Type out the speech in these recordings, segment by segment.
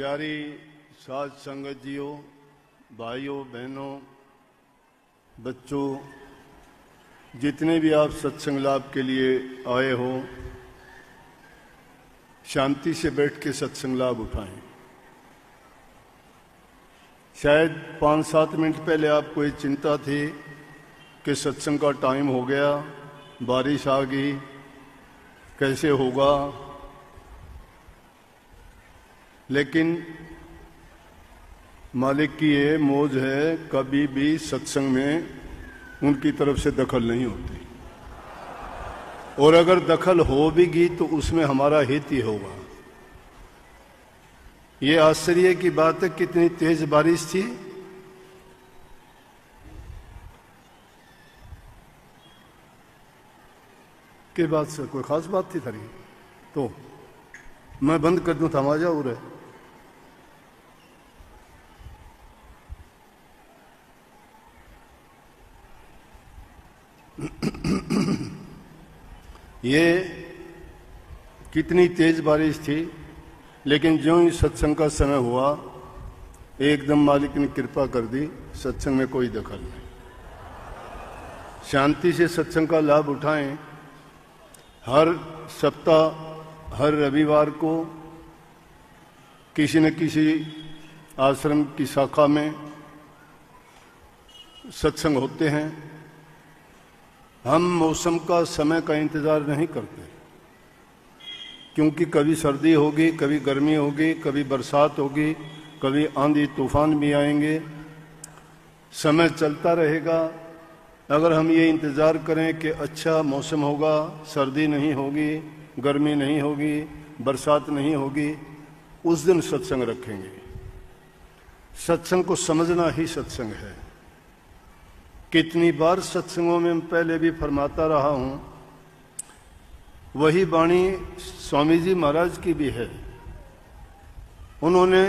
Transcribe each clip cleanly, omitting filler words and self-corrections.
प्यारी साध संगत जियो, भाइयों बहनों, बच्चों, जितने भी आप सत्संग लाभ के लिए आए हो, शांति से बैठ के सत्संग लाभ उठाएं। शायद 5-7 मिनट पहले आपको ये चिंता थी कि सत्संग का टाइम हो गया, बारिश आ गई, कैसे होगा। लेकिन मालिक की ये मौज है, कभी भी सत्संग में उनकी तरफ से दखल नहीं होती, और अगर दखल हो भी गई तो उसमें हमारा हित ही होगा। ये आश्चर्य की बात है, कितनी तेज बारिश थी। के बात से कोई खास बात थी थारी, तो मैं बंद कर दूं, थमा जाओ रे। ये कितनी तेज बारिश थी, लेकिन ज्यों ही सत्संग का समय हुआ, एकदम मालिक ने कृपा कर दी, सत्संग में कोई दखल नहीं। शांति से सत्संग का लाभ उठाएं। हर सप्ताह, हर रविवार को किसी न किसी आश्रम की शाखा में सत्संग होते हैं। हम मौसम का, समय का इंतजार नहीं करते, क्योंकि कभी सर्दी होगी, कभी गर्मी होगी, कभी बरसात होगी, कभी आंधी तूफान भी आएंगे। समय चलता रहेगा। अगर हम ये इंतज़ार करें कि अच्छा मौसम होगा, सर्दी नहीं होगी, गर्मी नहीं होगी, बरसात नहीं होगी, उस दिन सत्संग रखेंगे। सत्संग को समझना ही सत्संग है। कितनी बार सत्संगों में पहले भी फरमाता रहा हूं, वही वाणी स्वामी जी महाराज की भी है। उन्होंने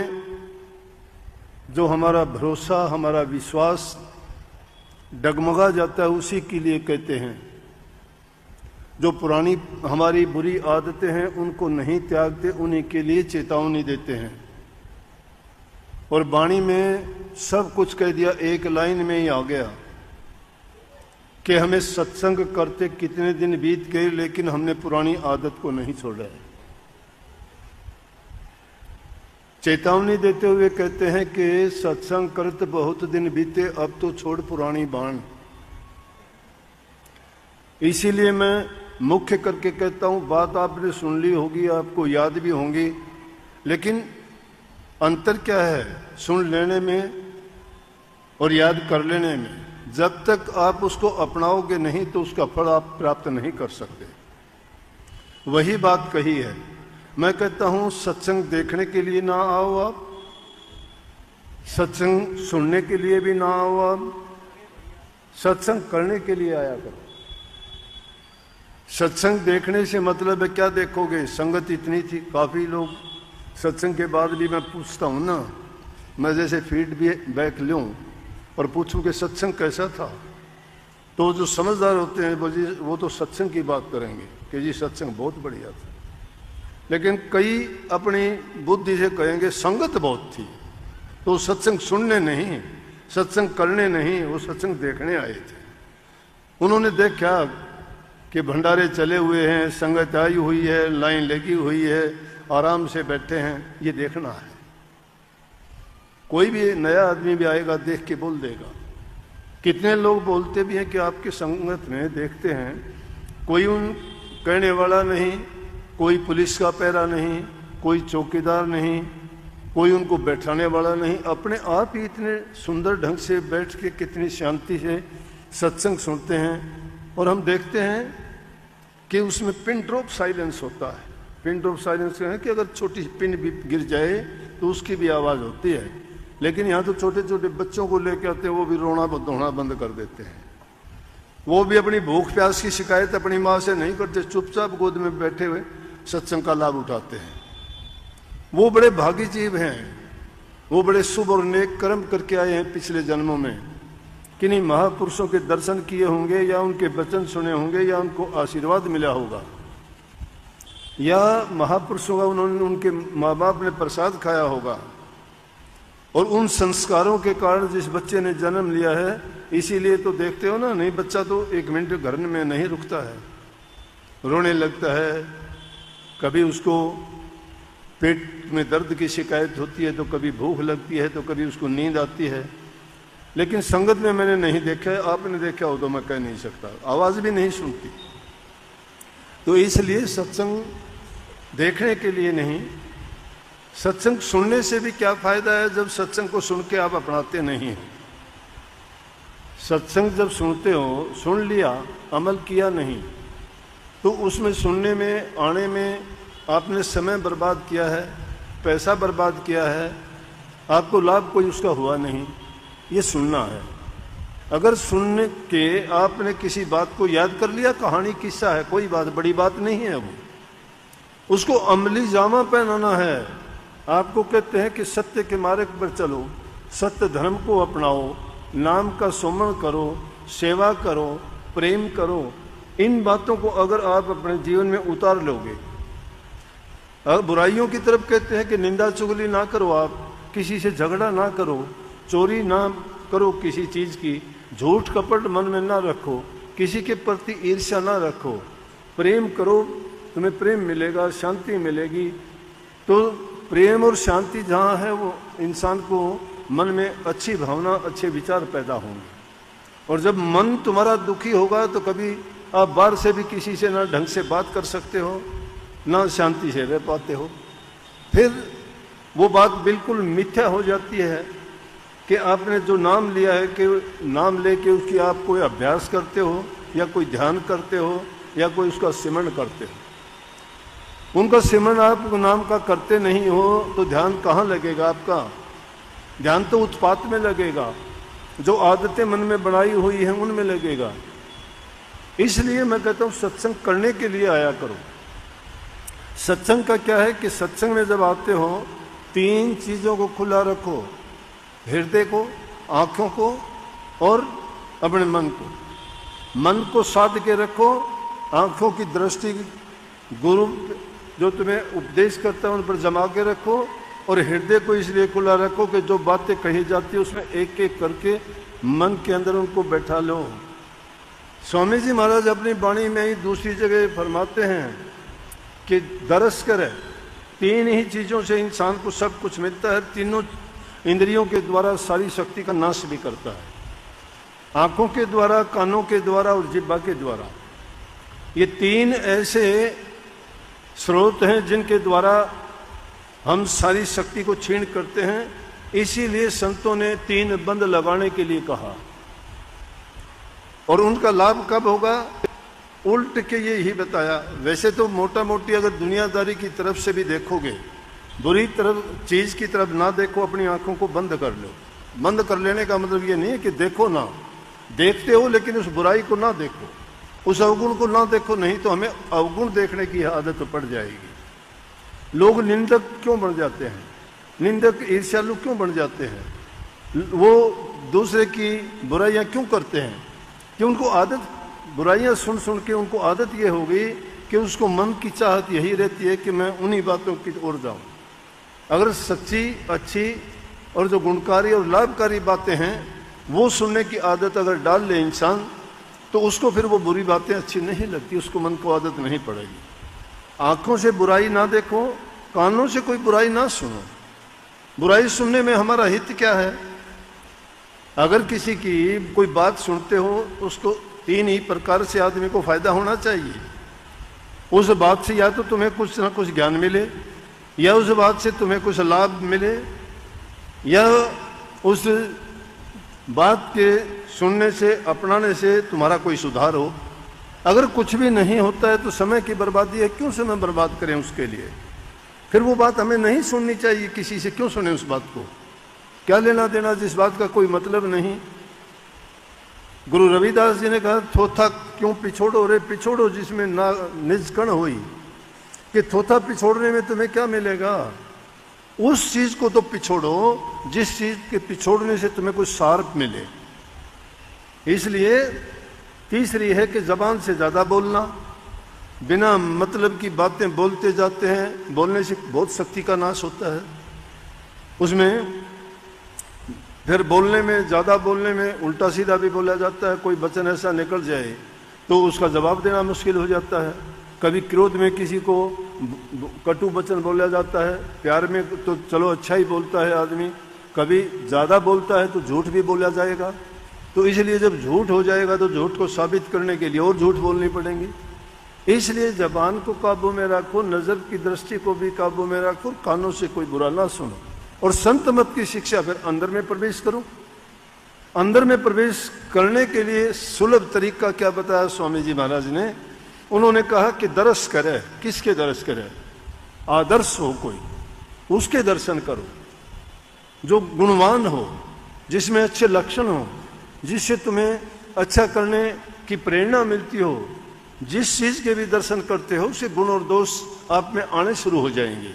जो हमारा भरोसा, हमारा विश्वास डगमगा जाता है, उसी के लिए कहते हैं। जो पुरानी हमारी बुरी आदतें हैं उनको नहीं त्यागते, उन्हीं के लिए चेतावनी देते हैं। और वाणी में सब कुछ कह दिया, एक लाइन में ही आ गया कि हमें सत्संग करते कितने दिन बीत गए, लेकिन हमने पुरानी आदत को नहीं छोड़ा है। चेतावनी देते हुए कहते हैं कि सत्संग करते बहुत दिन बीते, अब तो छोड़ पुरानी बाण। इसीलिए मैं मुख्य करके कहता हूं, बात आपने सुन ली होगी, आपको याद भी होंगी, लेकिन अंतर क्या है सुन लेने में और याद कर लेने में। जब तक आप उसको अपनाओगे नहीं तो उसका फल आप प्राप्त नहीं कर सकते। वही बात कही है। मैं कहता हूं, सत्संग देखने के लिए ना आओ आप, सत्संग सुनने के लिए भी ना आओ आप, सत्संग करने के लिए आया करो। सत्संग देखने से मतलब है क्या देखोगे? संगत इतनी थी, काफी लोग। सत्संग के बाद भी मैं पूछता हूं ना, मैं जैसे फीडबैक लूं और पूछूं कि सत्संग कैसा था, तो जो समझदार होते हैं वो तो सत्संग की बात करेंगे कि जी सत्संग बहुत बढ़िया था। लेकिन कई अपनी बुद्धि से कहेंगे संगत बहुत थी, तो सत्संग सुनने नहीं, सत्संग करने नहीं, वो सत्संग देखने आए थे। उन्होंने देखा कि भंडारे चले हुए हैं, संगत आई हुई है, लाइन लगी हुई है, आराम से बैठे हैं, ये देखना है। कोई भी नया आदमी भी आएगा, देख के बोल देगा। कितने लोग बोलते भी हैं कि आपकी संगत में देखते हैं, कोई उन कहने वाला नहीं, कोई पुलिस का पहरा नहीं, कोई चौकीदार नहीं, कोई उनको बैठाने वाला नहीं, अपने आप ही इतने सुंदर ढंग से बैठ के कितनी शांति से सत्संग सुनते हैं। और हम देखते हैं कि उसमें पिन ड्रॉप साइलेंस होता है। पिन ड्रॉप साइलेंस है कि अगर छोटी पिन भी गिर जाए तो उसकी भी आवाज़ होती है। लेकिन यहाँ तो छोटे छोटे बच्चों को लेके आते हैं, वो भी रोना धोना बंद कर देते हैं। वो भी अपनी भूख प्यास की शिकायत अपनी माँ से नहीं करते, चुपचाप गोद में बैठे हुए सत्संग का लाभ उठाते हैं। वो बड़े भागी जीव हैं, वो बड़े शुभ और नेक कर्म करके आए हैं पिछले जन्मों में। किन्हीं महापुरुषों के दर्शन किए होंगे, या उनके वचन सुने होंगे, या उनको आशीर्वाद मिला होगा। या महापुरुषों का उन्होंने, उनके माँ बाप ने प्रसाद खाया होगा, और उन संस्कारों के कारण जिस बच्चे ने जन्म लिया है, इसीलिए तो देखते हो ना, नहीं बच्चा तो 1 मिनट घर में नहीं रुकता है, रोने लगता है, कभी उसको पेट में दर्द की शिकायत होती है, तो कभी भूख लगती है, तो कभी उसको नींद आती है। लेकिन संगत में मैंने नहीं देखा है, आपने देखा हो तो मैं कह नहीं सकता, आवाज़ भी नहीं सुनती। तो इसलिए सत्संग देखने के लिए नहीं, सत्संग सुनने से भी क्या फायदा है जब सत्संग को सुन के आप अपनाते नहीं हैं। सत्संग जब सुनते हो, सुन लिया, अमल किया नहीं, तो उसमें सुनने में, आने में आपने समय बर्बाद किया है, पैसा बर्बाद किया है, आपको लाभ कोई उसका हुआ नहीं। ये सुनना है। अगर सुनने के आपने किसी बात को याद कर लिया, कहानी किस्सा है, कोई बात बड़ी बात नहीं है, वो उसको अमली जामा पहनाना है। आपको कहते हैं कि सत्य के मार्ग पर चलो, सत्य धर्म को अपनाओ, नाम का सुमरण करो, सेवा करो, प्रेम करो। इन बातों को अगर आप अपने जीवन में उतार लोगे, अगर बुराइयों की तरफ कहते हैं कि निंदा चुगली ना करो, आप किसी से झगड़ा ना करो, चोरी ना करो किसी चीज़ की, झूठ कपट मन में ना रखो, किसी के प्रति ईर्ष्या ना रखो, प्रेम करो, तुम्हें प्रेम मिलेगा, शांति मिलेगी। तो प्रेम और शांति जहाँ है, वो इंसान को मन में अच्छी भावना, अच्छे विचार पैदा होंगे। और जब मन तुम्हारा दुखी होगा तो कभी आप बाहर से भी किसी से ना ढंग से बात कर सकते हो, ना शांति से रह पाते हो। फिर वो बात बिल्कुल मिथ्या हो जाती है कि आपने जो नाम लिया है, कि नाम लेके उसकी आप कोई अभ्यास करते हो, या कोई ध्यान करते हो, या कोई उसका सिमरण करते हो। उनका सिमरण आप नाम का करते नहीं हो तो ध्यान कहाँ लगेगा आपका? ध्यान तो उत्पात में लगेगा, जो आदतें मन में बनाई हुई हैं उनमें लगेगा। इसलिए मैं कहता हूँ सत्संग करने के लिए आया करो। सत्संग का क्या है कि सत्संग में जब आते हो, 3 चीज़ों को खुला रखो, हृदय को, आँखों को और अपने मन को। मन को साध के रखो, आँखों की दृष्टि गुरु जो तुम्हें उपदेश करता है उन पर जमा के रखो, और हृदय को इसलिए खुला रखो कि जो बातें कही जाती है उसमें एक एक करके मन के अंदर उनको बैठा लो। स्वामी जी महाराज अपनी वाणी में ही दूसरी जगह फरमाते हैं कि दरस करे, 3 ही चीज़ों से इंसान को सब कुछ मिलता है, तीनों इंद्रियों के द्वारा सारी शक्ति का नाश भी करता है, आँखों के द्वारा, कानों के द्वारा और जिह्वा के द्वारा। ये 3 ऐसे स्रोत हैं जिनके द्वारा हम सारी शक्ति को क्षीण करते हैं। इसीलिए संतों ने 3 बंद लगाने के लिए कहा। और उनका लाभ कब होगा? उल्ट के ये ही बताया। वैसे तो मोटा मोटी अगर दुनियादारी की तरफ से भी देखोगे, बुरी तरफ चीज़ की तरफ ना देखो, अपनी आंखों को बंद कर लो। बंद कर लेने का मतलब ये नहीं है कि देखो ना, देखते हो लेकिन उस बुराई को ना देखो, उस अवगुण को ना देखो, नहीं तो हमें अवगुण देखने की आदत पड़ जाएगी। लोग निंदक क्यों बन जाते हैं? निंदक ईर्ष्यालु क्यों बन जाते हैं? वो दूसरे की बुराइयां क्यों करते हैं? कि उनको आदत, बुराइयां सुन सुन के उनको आदत ये हो गई कि उसको मन की चाहत यही रहती है कि मैं उन्हीं बातों की ओर जाऊं। अगर सच्ची, अच्छी और जो गुणकारी और लाभकारी बातें हैं वो सुनने की आदत अगर डाल ले इंसान, तो उसको फिर वो बुरी बातें अच्छी नहीं लगती, उसको मन को आदत नहीं पड़ेगी। आंखों से बुराई ना देखो, कानों से कोई बुराई ना सुनो। बुराई सुनने में हमारा हित क्या है? अगर किसी की कोई बात सुनते हो, उसको 3 ही प्रकार से आदमी को फायदा होना चाहिए। उस बात से या तो तुम्हें कुछ ना कुछ ज्ञान मिले, या उस बात से तुम्हें कुछ लाभ मिले, या उस बात के सुनने से, अपनाने से तुम्हारा कोई सुधार हो। अगर कुछ भी नहीं होता है तो समय की बर्बादी है, क्यों समय बर्बाद करें उसके लिए? फिर वो बात हमें नहीं सुननी चाहिए। किसी से क्यों सुने उस बात को? क्या लेना देना जिस बात का कोई मतलब नहीं। गुरु रविदास जी ने कहा, थोथा क्यों पिछोड़ो रे पिछोड़ो जिसमें ना निज कण होई। कि थोथा पिछोड़ने में तुम्हें क्या मिलेगा? उस चीज को तो पिछोड़ो जिस चीज के पिछोड़ने से तुम्हें कुछ सार मिले। इसलिए तीसरी है कि जबान से ज्यादा बोलना, बिना मतलब की बातें बोलते जाते हैं, बोलने से बहुत शक्ति का नाश होता है। उसमें फिर बोलने में, ज़्यादा बोलने में उल्टा सीधा भी बोला जाता है। कोई वचन ऐसा निकल जाए तो उसका जवाब देना मुश्किल हो जाता है। कभी क्रोध में किसी को कटु वचन बोला जाता है, प्यार में तो चलो अच्छा ही बोलता है आदमी, कभी ज़्यादा बोलता है तो झूठ भी बोला जाएगा। तो इसलिए जब झूठ हो जाएगा तो झूठ को साबित करने के लिए और झूठ बोलनी पड़ेंगी। इसलिए जबान को काबू में रखो, नज़र की दृष्टि को भी काबू में रखो, कानों से कोई बुरा ना सुनो। और संत मत की शिक्षा, फिर अंदर में प्रवेश करो। अंदर में प्रवेश करने के लिए सुलभ तरीका क्या बताया स्वामी जी महाराज ने? उन्होंने कहा कि दर्श करे। किसके दर्श करे? आदर्श हो कोई, उसके दर्शन करो, जो गुणवान हो, जिसमें अच्छे लक्षण हो, जिससे तुम्हें अच्छा करने की प्रेरणा मिलती हो। जिस चीज के भी दर्शन करते हो उससे गुण और दोष आप में आने शुरू हो जाएंगे।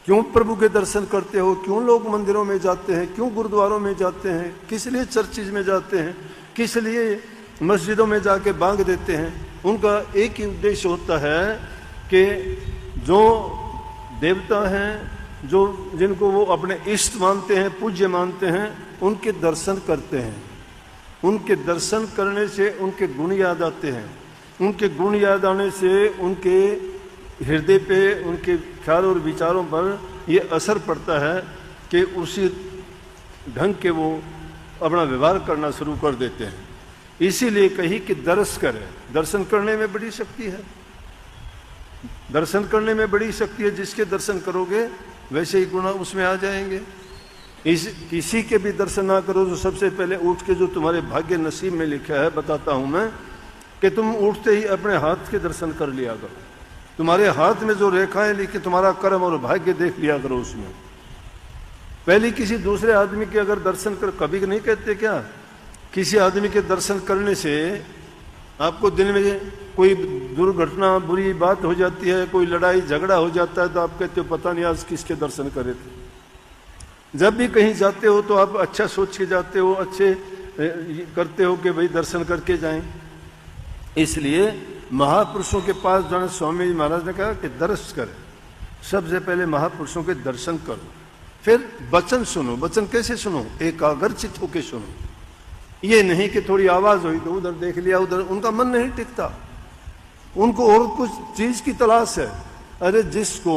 क्यों प्रभु के दर्शन करते हो? क्यों लोग मंदिरों में जाते हैं? क्यों गुरुद्वारों में जाते हैं? किस लिए चर्चिज में जाते हैं? किस लिए मस्जिदों में जाके बांग देते हैं? उनका एक ही उद्देश्य होता है कि जो देवता हैं, जो जिनको वो अपने इष्ट मानते हैं, पूज्य मानते हैं, उनके दर्शन करते हैं। उनके दर्शन करने से उनके गुण याद आते हैं। उनके गुण याद आने से उनके हृदय पे, उनके ख्याल और विचारों पर ये असर पड़ता है कि उसी ढंग के वो अपना व्यवहार करना शुरू कर देते हैं। इसीलिए कही कि दर्श करें। दर्शन करने में बड़ी शक्ति है, दर्शन करने में बड़ी शक्ति है। जिसके दर्शन करोगे वैसे ही गुण उसमें आ जाएंगे। किसी के भी दर्शन ना करो तो सबसे पहले उठ के, जो तुम्हारे भाग्य नसीब में लिखा है बताता हूं मैं, कि तुम उठते ही अपने हाथ के दर्शन कर लिया करो। तुम्हारे हाथ में जो रेखाएं लिखी, तुम्हारा कर्म और भाग्य देख लिया करो उसमें। पहले किसी दूसरे आदमी के अगर दर्शन कर, कभी नहीं कहते क्या, किसी आदमी के दर्शन करने से आपको दिन में कोई दुर्घटना, बुरी बात हो जाती है, कोई लड़ाई झगड़ा हो जाता है, तो आप कहते हो पता नहीं आज किसके दर्शन करे थे। जब भी कहीं जाते हो तो आप अच्छा सोच के जाते हो, अच्छे करते हो कि भाई दर्शन करके जाएं। इसलिए महापुरुषों के पास जाने, स्वामी जी महाराज ने कहा कि दर्श करें। सबसे पहले महापुरुषों के दर्शन करो, फिर वचन सुनो। वचन कैसे सुनो? एकाग्रचित होकर सुनो। ये नहीं कि थोड़ी आवाज हुई तो उधर देख लिया, उधर। उनका मन नहीं टिकता, उनको और कुछ चीज की तलाश है। अरे जिसको,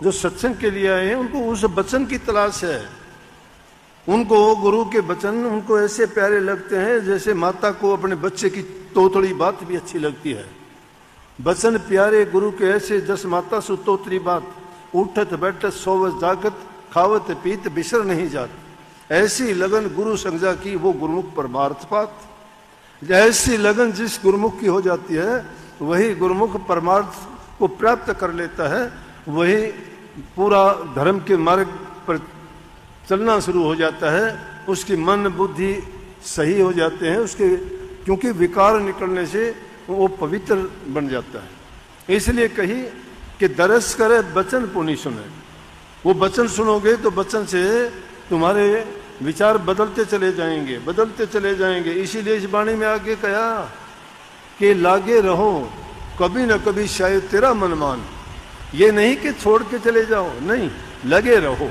जो सत्संग के लिए आए हैं, उनको उस वचन की तलाश है। उनको गुरु के वचन उनको ऐसे प्यारे लगते हैं जैसे माता को अपने बच्चे की तोतड़ी बात भी अच्छी लगती है। वचन प्यारे गुरु के ऐसे, जस माता सु तोतरी बात, उठत बैठत सोवत जागत, खावत पीत बिसर नहीं जात। ऐसी लगन गुरु संज्ञा की, वो गुरुमुख परमार्थ पात। ऐसी लगन जिस गुरुमुख की हो जाती है, वही गुरुमुख परमार्थ को प्राप्त कर लेता है। वही पूरा धर्म के मार्ग पर चलना शुरू हो जाता है। उसकी मन बुद्धि सही हो जाते हैं उसके, क्योंकि विकार निकलने से वो पवित्र बन जाता है। इसलिए कही कि दरस करे वचन पुनि सुने। वो वचन सुनोगे तो वचन से तुम्हारे विचार बदलते चले जाएंगे, बदलते चले जाएंगे। इसीलिए इस वाणी में आगे कहा कि लागे रहो कभी न कभी शायद तेरा मन मान। ये नहीं कि छोड़ के चले जाओ, नहीं, लगे रहो,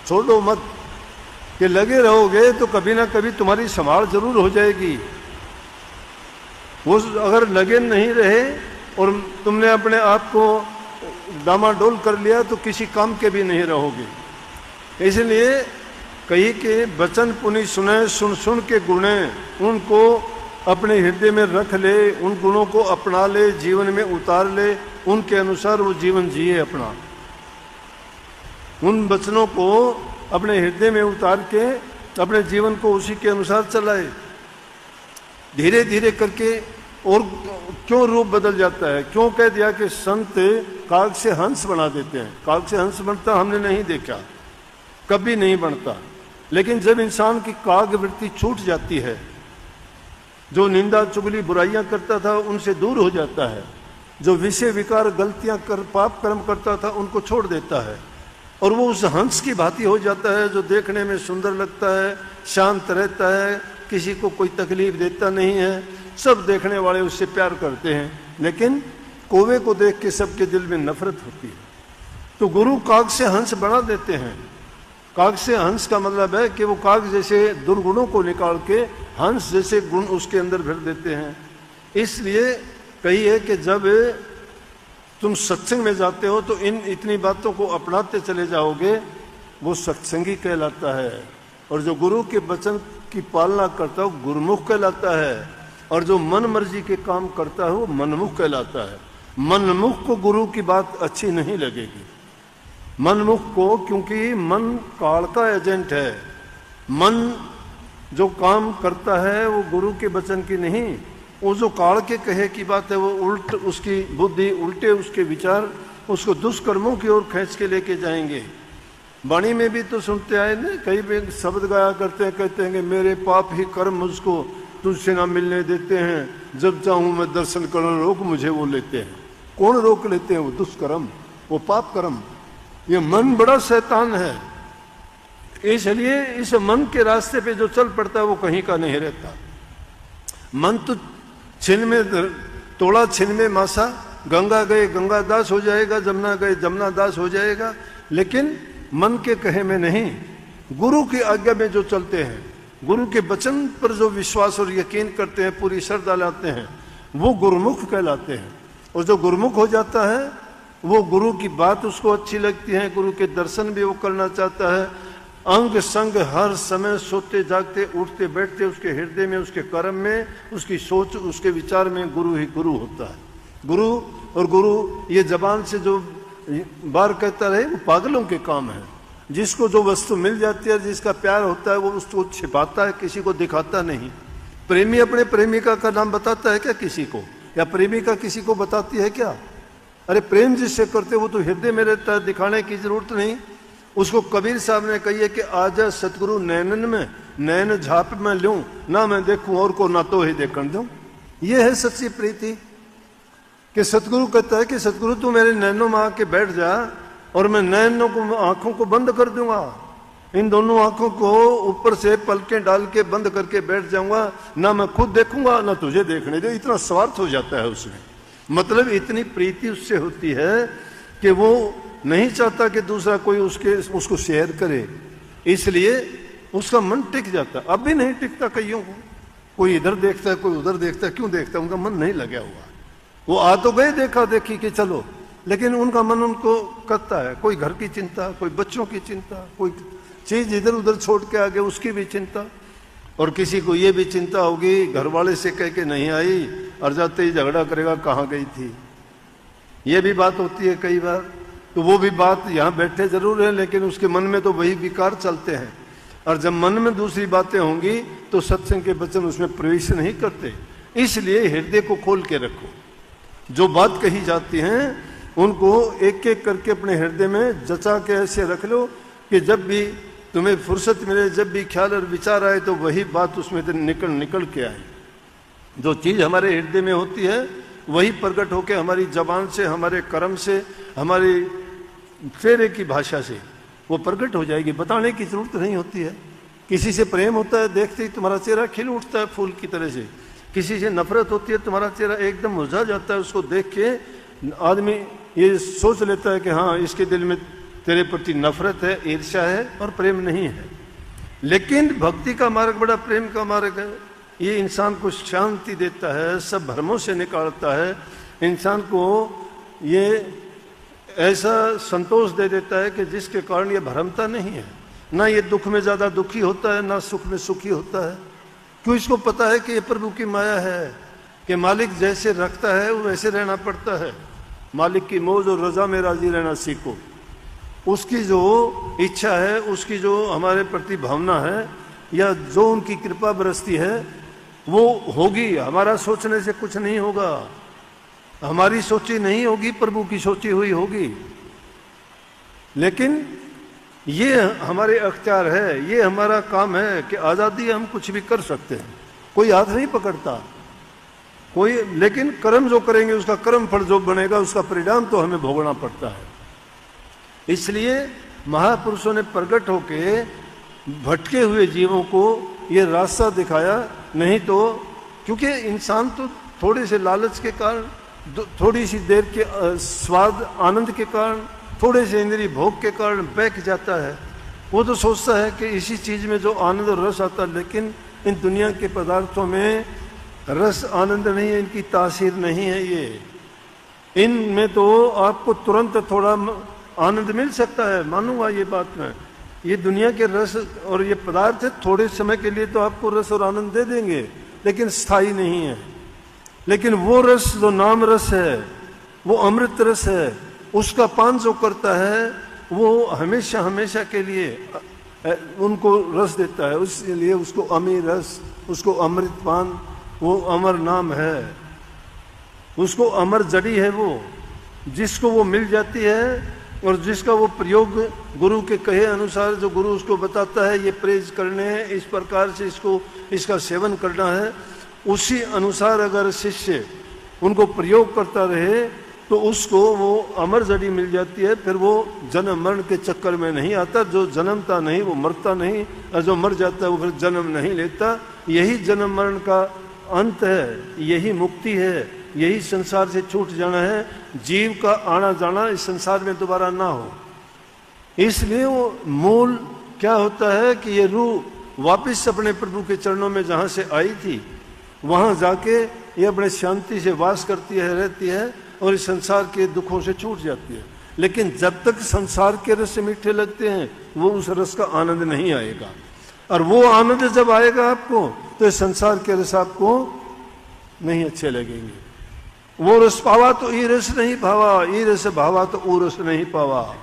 छोड़ो मत। कि लगे रहोगे तो कभी ना कभी तुम्हारी संभाल जरूर हो जाएगी। वो अगर लगे नहीं रहे और तुमने अपने आप को डामाडोल कर लिया तो किसी काम के भी नहीं रहोगे। इसलिए कही कि वचन पुनि सुने, सुन सुन के गुणे, उनको अपने हृदय में रख ले, उन गुणों को अपना ले, जीवन में उतार ले, उनके अनुसार वो जीवन जिए अपना। उन वचनों को अपने हृदय में उतार के अपने जीवन को उसी के अनुसार चलाए। धीरे धीरे करके और क्यों रूप बदल जाता है? क्यों कह दिया कि संत काग से हंस बना देते हैं? काग से हंस बनता हमने नहीं देखा, कभी नहीं बनता। लेकिन जब इंसान की काग वृत्ति छूट जाती है, जो निंदा चुगली बुराइयां करता था उनसे दूर हो जाता है, जो विषय विकार गलतियां कर पाप कर्म करता था उनको छोड़ देता है, और वो उस हंस की भांति हो जाता है जो देखने में सुंदर लगता है, शांत रहता है, किसी को कोई तकलीफ देता नहीं है, सब देखने वाले उससे प्यार करते हैं। लेकिन कौवे को देख के सबके दिल में नफरत होती है। तो गुरु काग से हंस बना देते हैं। काग से हंस का मतलब है कि वो काग जैसे दुर्गुणों को निकाल के हंस जैसे गुण उसके अंदर भर देते हैं। इसलिए कहिए कि जब तुम सत्संग में जाते हो तो इतनी बातों को अपनाते चले जाओगे, वो सत्संगी कहलाता है। और जो गुरु के वचन की पालना करता है वो गुरुमुख कहलाता है। और जो मन मर्जी के काम करता है वो मनमुख कहलाता है। मनमुख को गुरु की बात अच्छी नहीं लगेगी, मनमुख को, क्योंकि मन काल का एजेंट है। मन जो काम करता है वो गुरु के वचन की नहीं, वो जो काल के कहे की बात है वो उल्ट, उसकी बुद्धि उल्टे, उसके विचार उसको दुष्कर्मों की ओर खींच के लेके जाएंगे। वाणी में भी तो सुनते आए ना, कई भी शब्द गाया करते हैं, कहते हैं कि मेरे पाप ही कर्म मुझको तुझसे ना मिलने देते हैं, जब चाहूं मैं दर्शन करना रोक मुझे वो लेते हैं। कौन रोक लेते हैं? वो दुष्कर्म, वो पाप कर्म। ये मन बड़ा शैतान है, इसलिए इस मन के रास्ते पे जो चल पड़ता है वो कहीं का नहीं रहता। मन तो छिन में तोड़ा, छिन में मासा, गंगा गए गंगा दास हो जाएगा, जमुना गए जमुना दास हो जाएगा, लेकिन मन के कहे में नहीं, गुरु की आज्ञा में जो चलते हैं, गुरु के वचन पर जो विश्वास और यकीन करते हैं, पूरी श्रद्धा लाते हैं, वो गुरुमुख कहलाते हैं। और जो गुरुमुख हो जाता है वो गुरु की बात उसको अच्छी लगती है, गुरु के दर्शन भी वो करना चाहता है। अंग संग हर समय सोते जागते उठते बैठते उसके हृदय में, उसके कर्म में, उसकी सोच, उसके विचार में गुरु ही गुरु होता है। गुरु और गुरु ये जबान से जो बार कहता रहे वो पागलों के काम है। जिसको जो वस्तु मिल जाती है, जिसका प्यार होता है, वो उसको छिपाता है, किसी को दिखाता नहीं। प्रेमी अपने प्रेमिका का नाम बताता है क्या किसी को? या प्रेमिका किसी को बताती है क्या? अरे प्रेम जिससे करते वो तो हृदय में रहता है, दिखाने की जरूरत नहीं। उसको कबीर साहब ने कही है कि आजा सतगुरु नैनन में, नैन झाप में लूं, ना मैं देखूं और को ना तो ही देखने दूं। ये है सच्ची प्रीति। कि सतगुरु कहता है कि सतगुरु तू मेरे नैनों में आके बैठ जा और मैं नैनों को, आंखों को बंद कर दूंगा, इन दोनों आंखों को ऊपर से पलकें डाल के बंद करके बैठ जाऊंगा, ना मैं खुद देखूंगा ना तुझे देखने दे। इतना स्वार्थ हो जाता है उसमें, मतलब इतनी प्रीति उससे होती है कि वो नहीं चाहता कि दूसरा कोई उसको शेयर करे, इसलिए उसका मन टिक जाता। अब भी नहीं टिकता कईयों को, कोई इधर देखता है कोई उधर देखता है, क्यों देखता है? उनका मन नहीं लगा हुआ। वो आ तो गए देखा देखी कि चलो, लेकिन उनका मन उनको करता है, कोई घर की चिंता, कोई बच्चों की चिंता, कोई चीज इधर उधर छोड़ के आ गए उसकी भी चिंता, और किसी को ये भी चिंता होगी घर वाले से कह के नहीं आई और जाते ही झगड़ा करेगा कहाँ गई थी। ये भी बात होती है कई बार। तो वो भी बात यहाँ बैठे जरूर है, लेकिन उसके मन में तो वही विकार चलते हैं। और जब मन में दूसरी बातें होंगी तो सत्संग के वचन उसमें प्रवेश नहीं करते। इसलिए हृदय को खोल के रखो, जो बात कही जाती हैं उनको एक एक करके अपने हृदय में जचा के ऐसे रख लो कि जब भी तुम्हें फुर्सत मिले, जब भी ख्याल और विचार आए तो वही बात उसमें निकल के आए। जो चीज हमारे हृदय में होती है वही प्रकट होके हमारी जबान से, हमारे कर्म से, हमारी चेहरे की भाषा से वो प्रकट हो जाएगी। बताने की जरूरत नहीं होती है। किसी से प्रेम होता है, देखते ही तुम्हारा चेहरा खिल उठता है फूल की तरह से। किसी से नफरत होती है, तुम्हारा चेहरा एकदम मुरझा जाता है। उसको देख के आदमी ये सोच लेता है कि हाँ, इसके दिल में तेरे प्रति नफरत है, ईर्ष्या है और प्रेम नहीं है। लेकिन भक्ति का मार्ग बड़ा प्रेम का मार्ग है। ये इंसान को शांति देता है, सब भ्रमों से निकालता है, इंसान को ये ऐसा संतोष दे देता है कि जिसके कारण ये भ्रमता नहीं है। ना ये दुख में ज्यादा दुखी होता है, ना सुख में सुखी होता है। क्यों? इसको पता है कि ये प्रभु की माया है कि मालिक जैसे रखता है वो वैसे रहना पड़ता है। मालिक की मौज और रजा में राजी रहना सीखो। उसकी जो इच्छा है, उसकी जो हमारे प्रति भावना है, या जो उनकी कृपा बरसती है वो होगी। हमारा सोचने से कुछ नहीं होगा, हमारी सोची नहीं होगी, प्रभु की सोची हुई होगी। लेकिन ये हमारे अख्तियार है, ये हमारा काम है कि आज़ादी हम कुछ भी कर सकते हैं, कोई हाथ नहीं पकड़ता कोई। लेकिन कर्म जो करेंगे उसका कर्म फल जो बनेगा उसका परिणाम तो हमें भोगना पड़ता है। इसलिए महापुरुषों ने प्रकट होके भटके हुए जीवों को ये रास्ता दिखाया। नहीं तो क्योंकि इंसान तो थोड़े से लालच के कारण थोड़ी सी देर के स्वाद आनंद के कारण, थोड़े से इंद्रिय भोग के कारण बहक जाता है। वो तो सोचता है कि इसी चीज में जो आनंद और रस आता है, लेकिन इन दुनिया के पदार्थों में रस आनंद नहीं है, इनकी तासीर नहीं है। ये इनमें तो आपको तुरंत थोड़ा आनंद मिल सकता है, मानूंगा ये बात मैं। ये दुनिया के रस और ये पदार्थ थोड़े समय के लिए तो आपको रस और आनंद दे देंगे, लेकिन स्थायी नहीं है। लेकिन वो रस जो नाम रस है, वो अमृत रस है, उसका पान जो करता है वो हमेशा हमेशा के लिए उनको रस देता है। इसलिए उसको अमीर रस, उसको अमृत पान, वो अमर नाम है, उसको अमर जड़ी है वो, जिसको वो मिल जाती है और जिसका वो प्रयोग गुरु के कहे अनुसार, जो गुरु उसको बताता है ये प्रेज करने हैं, इस प्रकार से इसको इसका सेवन करना है, उसी अनुसार अगर शिष्य उनको प्रयोग करता रहे तो उसको वो अमर जड़ी मिल जाती है। फिर वो जन्म मरण के चक्कर में नहीं आता। जो जन्मता नहीं वो मरता नहीं, और जो मर जाता है वो फिर जन्म नहीं लेता। यही जन्म मरण का अंत है, यही मुक्ति है, यही संसार से छूट जाना है। जीव का आना जाना इस संसार में दोबारा ना हो। इसलिए वो मूल क्या होता है कि ये रूह वापिस अपने प्रभु के चरणों में जहाँ से आई थी वहाँ जाके ये अपने शांति से वास करती है, रहती है और इस संसार के दुखों से छूट जाती है। लेकिन जब तक संसार के रस मीठे लगते हैं वो उस रस का आनंद नहीं आएगा। और वो आनंद जब आएगा आपको तो इस संसार के रस आपको नहीं अच्छे लगेंगे। वो रस पावा तो ई रस नहीं पावा, ई रस भावा तो वो रस नहीं पावा।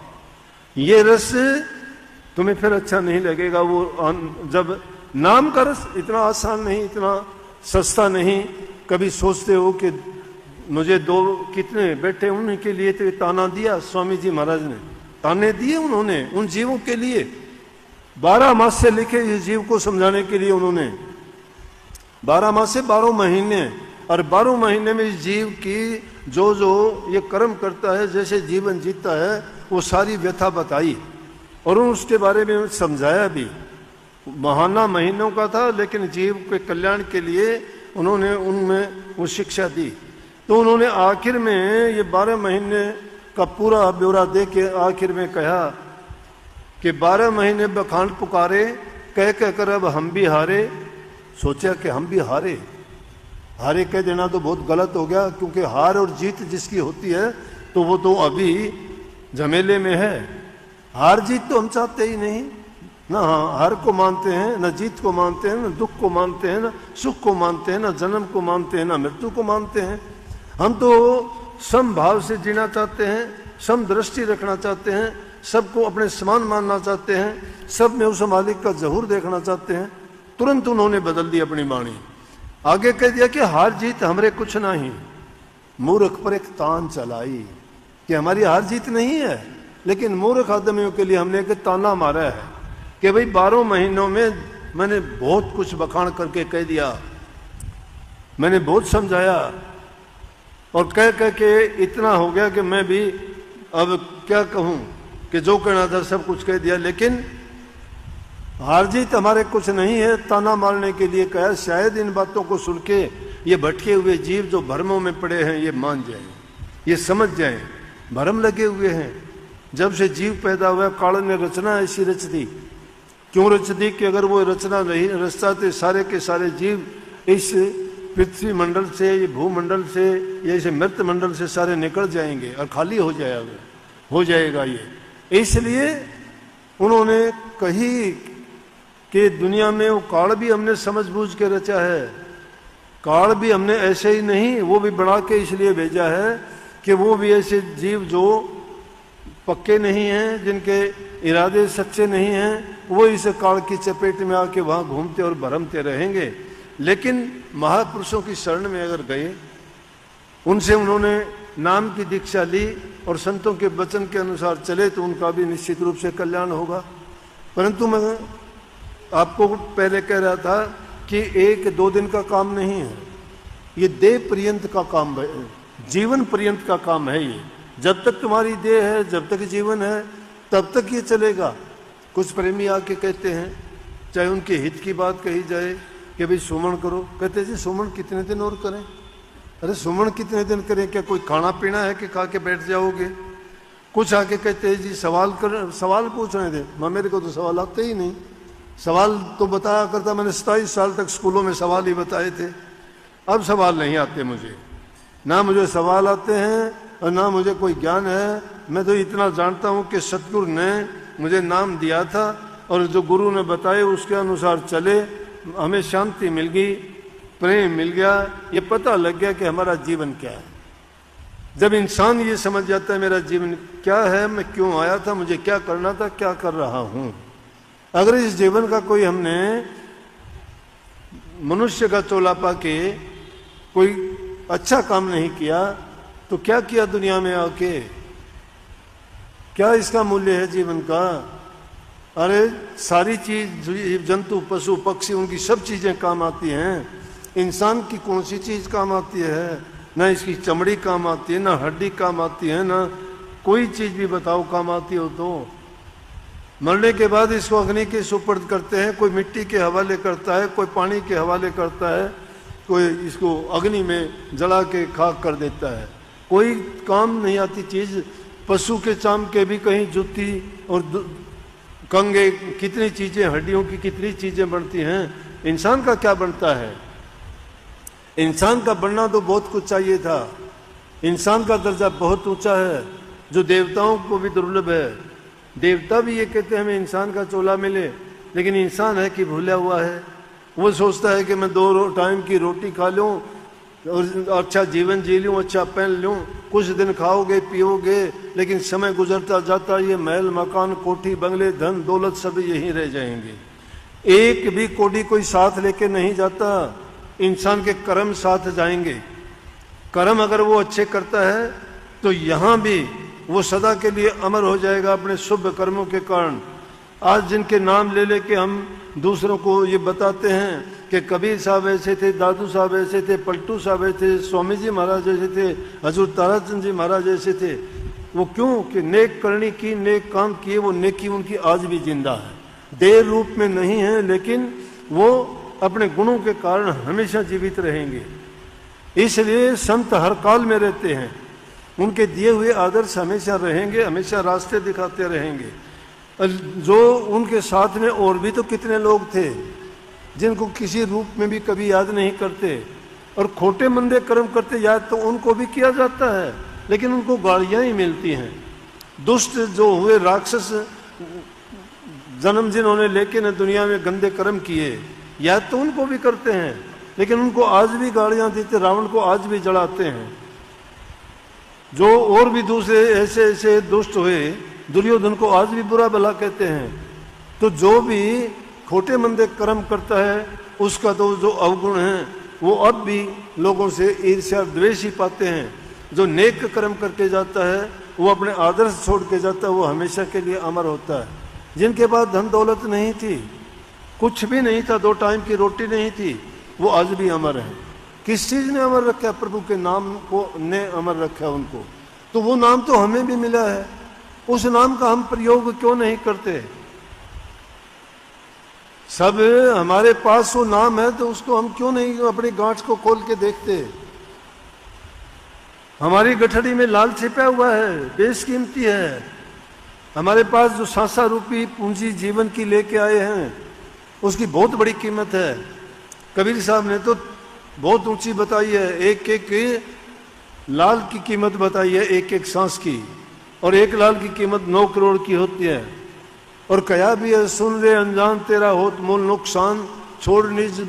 ये रस तुम्हें फिर अच्छा नहीं लगेगा। वो जब नाम का रस इतना आसान नहीं, इतना सस्ता नहीं। कभी सोचते हो कि मुझे दो कितने बैठे उनके लिए तो ताना दिया स्वामी जी महाराज ने, ताने दिए उन्होंने उन जीवों के लिए। 12 मास से लिखे इस जीव को समझाने के लिए उन्होंने 12 मास से 12 महीने, और 12 महीने में इस जीव की जो जो ये कर्म करता है, जैसे जीवन जीता है, वो सारी व्यथा बताई और उसके बारे में समझाया भी। महाना महीनों का था, लेकिन जीव के कल्याण के लिए उन्होंने उनमें वो शिक्षा दी। तो उन्होंने आखिर में ये 12 महीने का पूरा ब्यौरा दे के आखिर में कहा कि 12 महीने बखान पुकारे, कह कर अब हम भी हारे। सोचा कि हम भी हारे, हारे कह देना तो बहुत गलत हो गया, क्योंकि हार और जीत जिसकी होती है तो वो तो अभी झमेले में है। हार जीत तो हम चाहते ही नहीं ना, हार को मानते हैं, न जीत को मानते हैं, न दुख को मानते हैं, न सुख को मानते हैं, न जन्म को मानते हैं, न मृत्यु को मानते हैं। हम तो सम भाव से जीना चाहते हैं, सम दृष्टि रखना चाहते हैं, सबको अपने समान मानना चाहते हैं, सब में उस मालिक का ज़हूर देखना चाहते हैं। तुरंत उन्होंने बदल दी अपनी वाणी, आगे कह दिया कि हार जीत हमरे कुछ नहीं, मूर्ख पर एक तान चलाई, कि हमारी हार जीत नहीं है, लेकिन मूर्ख आदमियों के लिए हमने एक ताना मारा है कि भाई 12 महीनों में मैंने बहुत कुछ बखान करके कह दिया, मैंने बहुत समझाया और कह कह के इतना हो गया कि मैं भी अब क्या कहूँ कि जो कहना था सब कुछ कह दिया, लेकिन हार जीत हमारे कुछ नहीं है। ताना मारने के लिए कहा, शायद इन बातों को सुन के ये भटके हुए जीव जो भ्रमों में पड़े हैं ये मान जाएं, ये समझ जाएं, भ्रम लगे हुए हैं। जब से जीव पैदा हुआ काल ने रचना ऐसी रच दी, क्यों रच दी कि अगर वो रचना नहीं रचता तो सारे के सारे जीव इस पृथ्वी मंडल से, ये भूमंडल से, या इसे मृत मंडल से सारे निकल जाएंगे और खाली हो जाएगा ये। इसलिए उन्होंने कही कि दुनिया में वो काल भी हमने समझ बूझ के रचा है, काल भी हमने ऐसे ही नहीं, वो भी बढ़ा के इसलिए भेजा है कि वो भी ऐसे जीव जो पक्के नहीं हैं, जिनके इरादे सच्चे नहीं हैं, वो इस काल की चपेट में आके वहाँ घूमते और भरमते रहेंगे। लेकिन महापुरुषों की शरण में अगर गए, उनसे उन्होंने नाम की दीक्षा ली और संतों के वचन के अनुसार चले तो उनका भी निश्चित रूप से कल्याण होगा। परंतु मैं आपको पहले कह रहा था कि 1-2 दिन का काम नहीं है, ये देह पर्यंत का काम है, जीवन पर्यंत का काम है। ये जब तक तुम्हारी देह है, जब तक जीवन है, तब तक ये चलेगा। कुछ प्रेमी आके कहते हैं, चाहे उनके हित की बात कही जाए कि भाई सुमन करो, कहते जी सुमन कितने दिन और करें, अरे सुमन कितने दिन करें, क्या कोई खाना पीना है कि खा के बैठ जाओगे? कुछ आके कहते हैं जी सवाल पूछ रहे थे। मेरे को तो सवाल आते ही नहीं। सवाल तो बताया करता, मैंने 27 साल तक स्कूलों में सवाल ही बताए थे। अब सवाल नहीं आते मुझे, ना मुझे सवाल आते हैं और ना मुझे कोई ज्ञान है। मैं तो इतना जानता हूँ कि सतगुरु ने मुझे नाम दिया था और जो गुरु ने बताए उसके अनुसार चले, हमें शांति मिल गई, प्रेम मिल गया, ये पता लग गया कि हमारा जीवन क्या है। जब इंसान ये समझ जाता है मेरा जीवन क्या है, मैं क्यों आया था, मुझे क्या करना था, क्या कर रहा हूं। अगर इस जीवन का कोई हमने मनुष्य का चोला पाके कोई अच्छा काम नहीं किया तो क्या किया दुनिया में आके, क्या इसका मूल्य है जीवन का? अरे सारी चीज, जीव जंतु पशु पक्षी, उनकी सब चीजें काम आती हैं। इंसान की कौन सी चीज काम आती है? ना इसकी चमड़ी काम आती है, ना हड्डी काम आती है, ना कोई चीज भी बताओ काम आती हो तो। मरने के बाद इसको अग्नि के सुपुर्द करते हैं, कोई मिट्टी के हवाले करता है, कोई पानी के हवाले करता है, कोई इसको अग्नि में जला के खाक कर देता है। कोई काम नहीं आती चीज। पशु के चाम के भी कहीं जूती और कंगे, कितनी चीजें, हड्डियों की कितनी चीजें बनती हैं। इंसान का क्या बनता है? इंसान का बनना तो बहुत कुछ चाहिए था। इंसान का दर्जा बहुत ऊंचा है, जो देवताओं को भी दुर्लभ है। देवता भी ये कहते हैं हमें इंसान का चोला मिले, लेकिन इंसान है कि भूला हुआ है। वो सोचता है कि मैं 2 टाइम की रोटी खा लूँ और अच्छा जीवन जी लूँ, अच्छा पहन लूँ। कुछ दिन खाओगे पियोगे, लेकिन समय गुजरता जाता ये महल मकान कोठी बंगले धन दौलत सब यहीं रह जाएंगे। एक भी कोडी कोई साथ लेके नहीं जाता। इंसान के कर्म साथ जाएंगे। कर्म अगर वो अच्छे करता है तो यहाँ भी वो सदा के लिए अमर हो जाएगा अपने शुभ कर्मों के कारण। आज जिनके नाम ले लेके हम दूसरों को ये बताते हैं कि कबीर साहब ऐसे थे, दादू साहब ऐसे थे, पलटू साहब ऐसे थे, स्वामी जी महाराज ऐसे थे, हजूर ताराचंद जी महाराज ऐसे थे। वो क्यों? कि नेक करनी की, नेक काम किए, वो नेकी उनकी आज भी जिंदा है। देह रूप में नहीं है, लेकिन वो अपने गुणों के कारण हमेशा जीवित रहेंगे। इसलिए संत हर काल में रहते हैं, उनके दिए हुए आदर्श हमेशा रहेंगे, हमेशा रास्ते दिखाते रहेंगे। जो उनके साथ में और भी तो कितने लोग थे जिनको किसी रूप में भी कभी याद नहीं करते, और खोटे मंदे कर्म करते याद तो उनको भी किया जाता है, लेकिन उनको गालियां ही मिलती हैं। दुष्ट जो हुए राक्षस जन्म जिन्होंने लेके न दुनिया में गंदे कर्म किए, याद तो उनको भी करते हैं, लेकिन उनको आज भी गालियां देते, रावण को आज भी जलाते हैं। जो और भी दूसरे ऐसे ऐसे दुष्ट हुए, दुर्योधन को आज भी बुरा भला कहते हैं। तो जो भी खोटे मंदे कर्म करता है उसका तो जो अवगुण है वो अब भी लोगों से ईर्ष्या द्वेष ही पाते हैं। जो नेक कर्म करके जाता है वो अपने आदर्श छोड़ के जाता है, वो हमेशा के लिए अमर होता है। जिनके पास धन दौलत नहीं थी, कुछ भी नहीं था, 2 टाइम की रोटी नहीं थी, वो आज भी अमर है। किस चीज ने अमर रखा? प्रभु के नाम को ने अमर रखा उनको। तो वो नाम तो हमें भी मिला है, उस नाम का हम प्रयोग क्यों नहीं करते? सब हमारे पास वो नाम है तो उसको हम क्यों नहीं अपनी गांठ को खोल के देखते? हमारी गठड़ी में लाल छिपा हुआ है, बेशकीमती है। हमारे पास जो सांसा रूपी पूंजी जीवन की लेके आए हैं उसकी बहुत बड़ी कीमत है। कबीर साहब ने तो बहुत ऊंची बताई है, एक एक लाल की कीमत बताई है, एक एक सांस की, और 1 लाल की कीमत 9 करोड़ की होती है। और कया भी है, सुन रे अनजान तेरा होत मूल नुकसान, छोड़ निज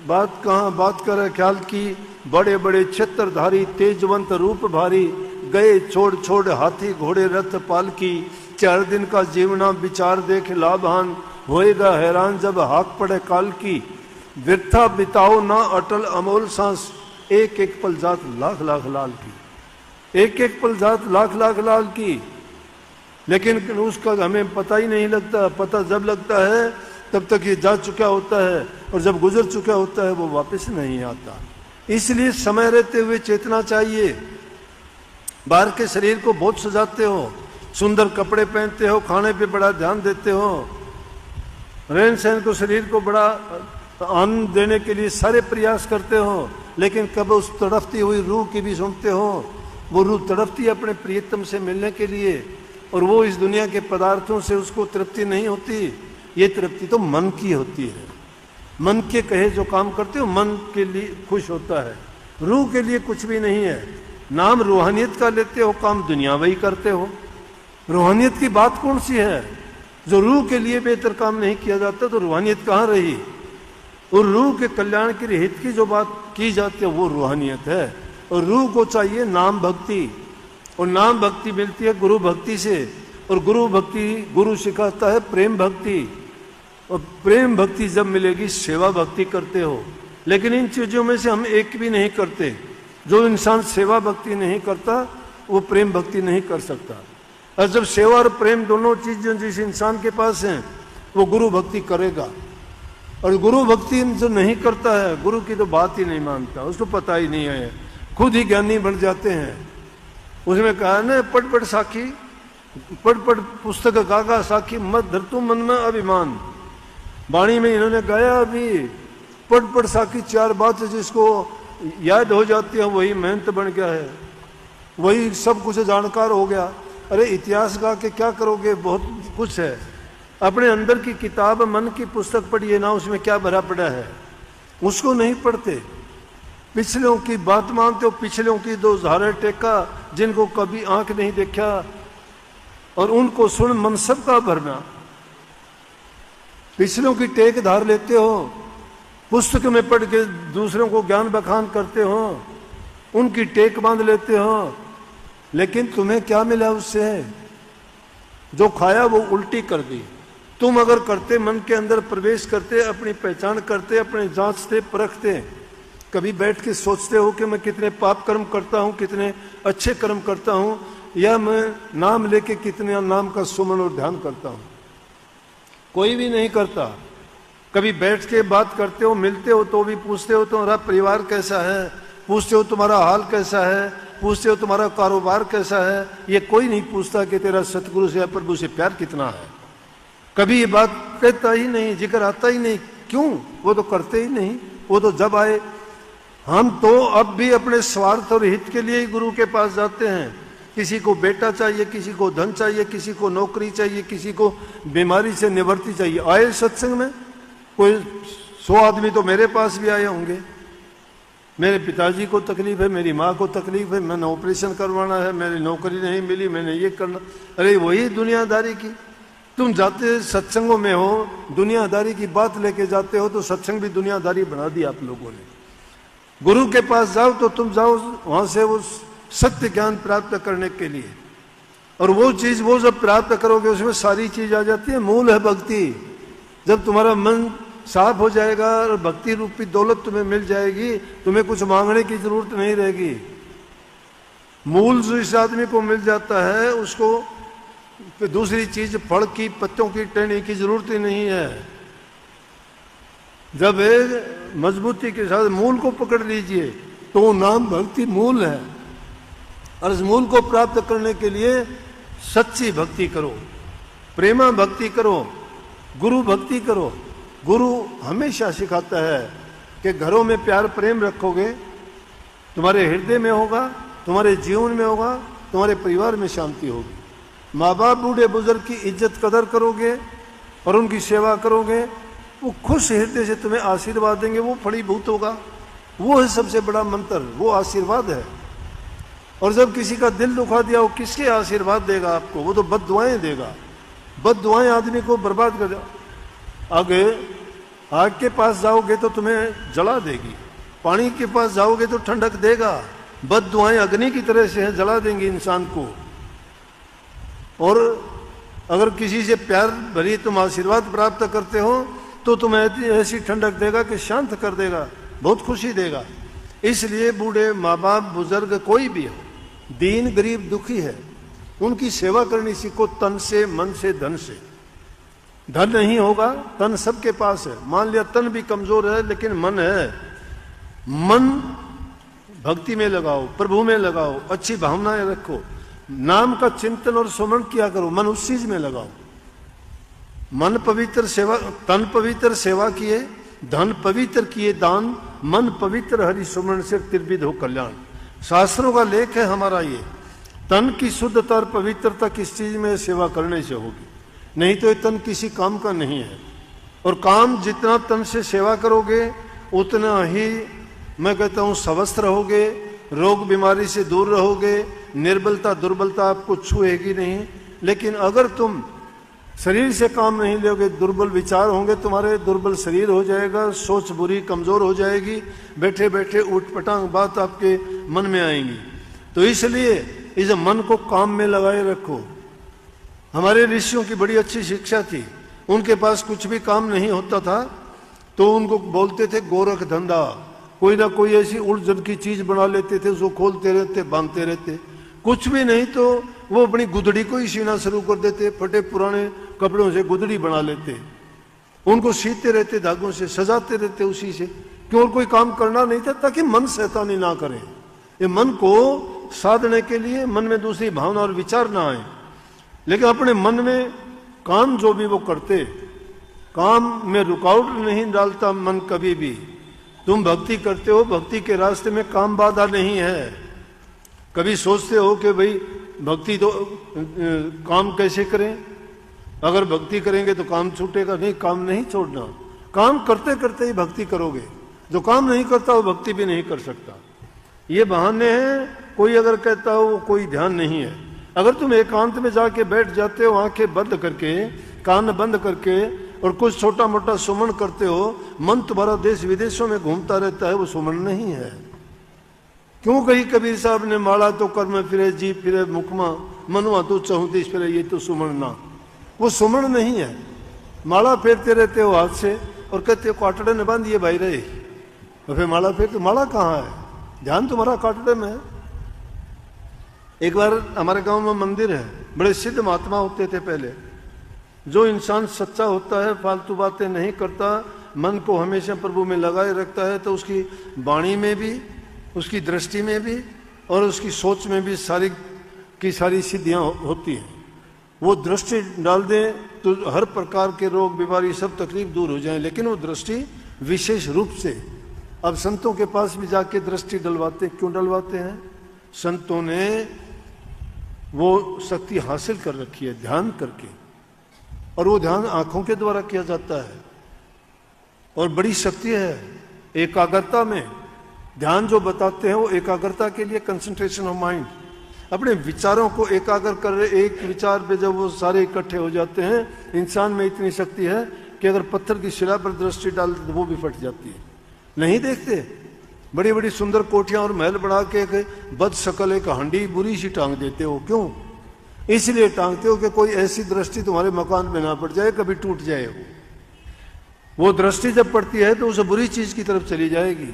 बात कहाँ बात करे ख्याल की, बड़े बड़े छत्रधारी तेजवंत रूप भारी, गए छोड़ छोड़ हाथी घोड़े रथ पालकी, 4 दिन का जीवना विचार देख लाभान, होएगा हैरान जब हाक पड़े काल की, व्यर्था बिताओ ना अटल अमोल सांस, एक एक पल जात लाख लाख लाल की, एक एक पल जात लाख लाख लाल की। लेकिन उसका हमें पता ही नहीं लगता। पता जब लगता है तब तक ये जा चुका होता है, और जब गुजर चुका होता है वो वापस नहीं आता। इसलिए समय रहते हुए चेतना चाहिए। बाहर के शरीर को बहुत सजाते हो, सुंदर कपड़े पहनते हो, खाने पे बड़ा ध्यान देते हो, रहन सहन को शरीर को बड़ा आनंद देने के लिए सारे प्रयास करते हो, लेकिन कब उस तड़पती हुई रूह की भी सुनते हो? वो रूह तड़पती है अपने प्रियतम से मिलने के लिए, और वो इस दुनिया के पदार्थों से उसको तृप्ति नहीं होती। ये तृप्ति तो मन की होती है। मन के कहे जो काम करते हो मन के लिए खुश होता है, रूह के लिए कुछ भी नहीं है। नाम रूहानियत का लेते हो, काम दुनियावी करते हो। रूहानियत की बात कौन सी है? जो रूह के लिए बेहतर काम नहीं किया जाता तो रूहानियत कहाँ रही? और रूह के कल्याण के हित की जो बात की जाती है वो रूहानियत है। और रूह को चाहिए नाम भक्ति, और नाम भक्ति मिलती है गुरु भक्ति से, और गुरु भक्ति गुरु सिखाता है प्रेम भक्ति, और प्रेम भक्ति जब मिलेगी सेवा भक्ति करते हो। लेकिन इन चीजों में से हम एक भी नहीं करते। जो इंसान सेवा भक्ति नहीं करता वो प्रेम भक्ति नहीं कर सकता। और जब सेवा और प्रेम दोनों चीजें जिस इंसान के पास हैं वो गुरु भक्ति करेगा। और गुरु भक्ति जो नहीं करता है गुरु की तो बात ही नहीं मानता, उसको पता ही नहीं है, खुद ही ज्ञानी बन जाते हैं। उसमें कहा ना, पढ़ पढ़ साखी, पढ़ पढ़ पुस्तक गागा साखी, मत धर तू मन में अभिमान। वाणी में इन्होंने गाया अभी, पढ़ पढ़ साखी, चार बात जिसको याद हो जाती है वही मेहनत बन गया है, वही सब कुछ जानकार हो गया। अरे इतिहास गा के क्या करोगे? बहुत कुछ है। अपने अंदर की किताब मन की पुस्तक पढ़िए ना, उसमें क्या भरा पड़ा है, उसको नहीं पढ़ते। पिछलों की बात मानते हो, पिछलों की दो झारे टेका, जिनको कभी आंख नहीं देखा, और उनको सुन मन सबका भरना। पिछलों की टेक धार लेते हो, पुस्तक में पढ़ के दूसरों को ज्ञान बखान करते हो, उनकी टेक बांध लेते हो, लेकिन तुम्हें क्या मिला उससे? जो खाया वो उल्टी कर दी। तुम अगर करते, मन के अंदर प्रवेश करते, अपनी पहचान करते, अपने जांचते परखते, कभी बैठ के सोचते हो कि मैं कितने पाप कर्म करता हूँ, कितने अच्छे कर्म करता हूँ, या मैं नाम लेके कितने नाम का सुमन और ध्यान करता हूँ? कोई भी नहीं करता। कभी बैठ के बात करते हो, मिलते हो तो भी पूछते हो तुम्हारा परिवार कैसा है, पूछते हो तुम्हारा हाल कैसा है, पूछते हो तुम्हारा कारोबार कैसा है। ये कोई नहीं पूछता कि तेरा सतगुरु से या प्रभु से प्यार कितना है। कभी ये बात कहता ही नहीं, जिक्र आता ही नहीं। क्यों? वो तो करते ही नहीं। वो तो जब आए, हम तो अब भी अपने स्वार्थ और हित के लिए ही गुरु के पास जाते हैं। किसी को बेटा चाहिए, किसी को धन चाहिए, किसी को नौकरी चाहिए, किसी को बीमारी से निवृत्ति चाहिए। आए सत्संग में कोई 100 आदमी तो मेरे पास भी आए होंगे। मेरे पिताजी को तकलीफ है, मेरी माँ को तकलीफ है, मैंने ऑपरेशन करवाना है, मेरी नौकरी नहीं मिली, मैंने ये करना। अरे वही दुनियादारी की। तुम जाते सत्संगों में हो, दुनियादारी की बात लेके जाते हो, तो सत्संग भी दुनियादारी बना दी आप लोगों ने। गुरु के पास जाओ तो तुम जाओ वहां से वो सत्य ज्ञान प्राप्त करने के लिए, और वो चीज वो जब प्राप्त करोगे उसमें सारी चीज आ जाती है। मूल है भक्ति। जब तुम्हारा मन साफ हो जाएगा और भक्ति रूपी दौलत तुम्हें मिल जाएगी, तुम्हें कुछ मांगने की जरूरत नहीं रहेगी। मूल जो इस आदमी को मिल जाता है उसको फिर दूसरी चीज फल की, पत्तों की, टहनी की जरूरत ही नहीं है। जब एक मजबूती के साथ मूल को पकड़ लीजिए तो नाम भक्ति मूल है। और इस मूल को प्राप्त करने के लिए सच्ची भक्ति करो, प्रेमा भक्ति करो, गुरु भक्ति करो। गुरु हमेशा सिखाता है कि घरों में प्यार प्रेम रखोगे, तुम्हारे हृदय में होगा, तुम्हारे जीवन में होगा, तुम्हारे परिवार में शांति होगी। माँ बाप बूढ़े बुजुर्ग की इज्जत कदर करोगे और उनकी सेवा करोगे, वो खुश हृदय से तुम्हें आशीर्वाद देंगे, वो फलीभूत होगा। वो है सबसे बड़ा मंत्र, वो आशीर्वाद है। और जब किसी का दिल दुखा दिया, वो किसके आशीर्वाद देगा आपको? वो तो बद दुआएं देगा। बद दुआएं आदमी को बर्बाद कर देगा। आगे आग के पास जाओगे तो तुम्हें जला देगी, पानी के पास जाओगे तो ठंडक देगा। बद दुआएं अग्नि की तरह से है, जला देंगी इंसान को। और अगर किसी से प्यार भरी तुम आशीर्वाद प्राप्त करते हो तो तुम्हें ऐसी ठंडक देगा कि शांत कर देगा, बहुत खुशी देगा। इसलिए बूढ़े माँ बाप बुजुर्ग कोई भी हो, दीन गरीब दुखी है, उनकी सेवा करनी सीखो, तन से, मन से, धन से। धन नहीं होगा, तन सबके पास है। मान लिया तन भी कमजोर है लेकिन मन है, मन भक्ति में लगाओ, प्रभु में लगाओ, अच्छी भावनाएं रखो, नाम का चिंतन और सुमन किया करो, मन उस चीज में लगाओ। मन पवित्र सेवा, तन पवित्र सेवा किए, धन पवित्र किए दान, मन पवित्र हरि सुमरण से त्रिविध हो कल्याण। शास्त्रों का लेख है हमारा ये। तन की शुद्धता और पवित्रता किस चीज में? सेवा करने से होगी, नहीं तो ये तन किसी काम का नहीं है। और काम जितना तन से सेवा करोगे उतना ही मैं कहता हूं स्वस्थ रहोगे, रोग बीमारी से दूर रहोगे, निर्बलता दुर्बलता आपको छुएगी नहीं। लेकिन अगर तुम शरीर से काम नहीं लोगे, दुर्बल विचार होंगे तुम्हारे, दुर्बल शरीर हो जाएगा, सोच बुरी कमजोर हो जाएगी, बैठे बैठे उठ पटांग बात आपके मन में आएंगी। तो इसलिए इस मन को काम में लगाए रखो। हमारे ऋषियों की बड़ी अच्छी शिक्षा थी, उनके पास कुछ भी काम नहीं होता था तो उनको बोलते थे गोरख धंधा। कोई ना कोई ऐसी उलझन की चीज बना लेते थे, उसको खोलते रहते, बांधते रहते। कुछ भी नहीं तो वो अपनी गुदड़ी को ही सीना शुरू कर देते, फटे पुराने कपड़ों से गुदड़ी बना लेते, उनको सीते रहते, धागों से सजाते रहते उसी से। क्यों? कोई काम करना नहीं था ताकि मन शैतानी ना करे। ये मन को साधने के लिए मन में दूसरी भावना और विचार ना आए। लेकिन अपने मन में काम जो भी वो करते, काम में रुकावट नहीं डालता मन कभी भी। तुम भक्ति करते हो, भक्ति के रास्ते में काम बाधा नहीं है। कभी सोचते हो कि भाई भक्ति तो काम कैसे करें, अगर भक्ति करेंगे तो काम छूटेगा? नहीं, काम नहीं छोड़ना, काम करते करते ही भक्ति करोगे। जो काम नहीं करता वो भक्ति भी नहीं कर सकता। ये बहाने हैं। कोई अगर कहता हो वो कोई ध्यान नहीं है। अगर तुम एकांत में जाके बैठ जाते हो, आंखें बंद करके, कान बंद करके, और कुछ छोटा मोटा सुमन करते हो, मन तुम्हारा देश विदेशों में घूमता रहता है, वो सुमन नहीं है। क्यों कही कबीर साहब ने, माला तो कर में फिरे, जीप फिरे मुखमा, मनुआ तो चहुतीस फिरे, ये तो सुमन ना। वो सुमन नहीं है। माला फेरते रहते हो हाथ से और कहते हो काटड़े ने बांधिए भाई रहे, तो फिर माला फेरते, माला कहाँ है? ध्यान तुम्हारा काटड़े में है। एक बार हमारे गांव में मंदिर है, बड़े सिद्ध महात्मा होते थे पहले। जो इंसान सच्चा होता है, फालतू बातें नहीं करता, मन को हमेशा प्रभु में लगाए रखता है, तो उसकी वाणी में भी, उसकी दृष्टि में भी और उसकी सोच में भी सारी की सारी सिद्धियां होती हैं। वो दृष्टि डाल दे तो हर प्रकार के रोग बीमारी सब तकलीफ दूर हो जाए। लेकिन वो दृष्टि विशेष रूप से, अब संतों के पास भी जाके दृष्टि डलवाते। क्यों डलवाते हैं? संतों ने वो शक्ति हासिल कर रखी है ध्यान करके, और वो ध्यान आंखों के द्वारा किया जाता है और बड़ी शक्ति है एकाग्रता में। ध्यान जो बताते हैं वो एकाग्रता के लिए, कंसंट्रेशन ऑफ माइंड, अपने विचारों को एकाग्र कर रहे। एक विचार पे जब वो सारे इकट्ठे हो जाते हैं, इंसान में इतनी शक्ति है कि अगर पत्थर की शिला पर दृष्टि डाल तो वो भी फट जाती है। नहीं देखते बड़ी बड़ी सुंदर कोठियां और महल बना के बद शकल एक हांडी बुरी सी टांग देते हो। क्यों? इसलिए टांगते हो कि कोई ऐसी दृष्टि तुम्हारे मकान में ना पड़ जाए, कभी टूट जाए। वो दृष्टि जब पड़ती है तो उस बुरी चीज की तरफ चली जाएगी।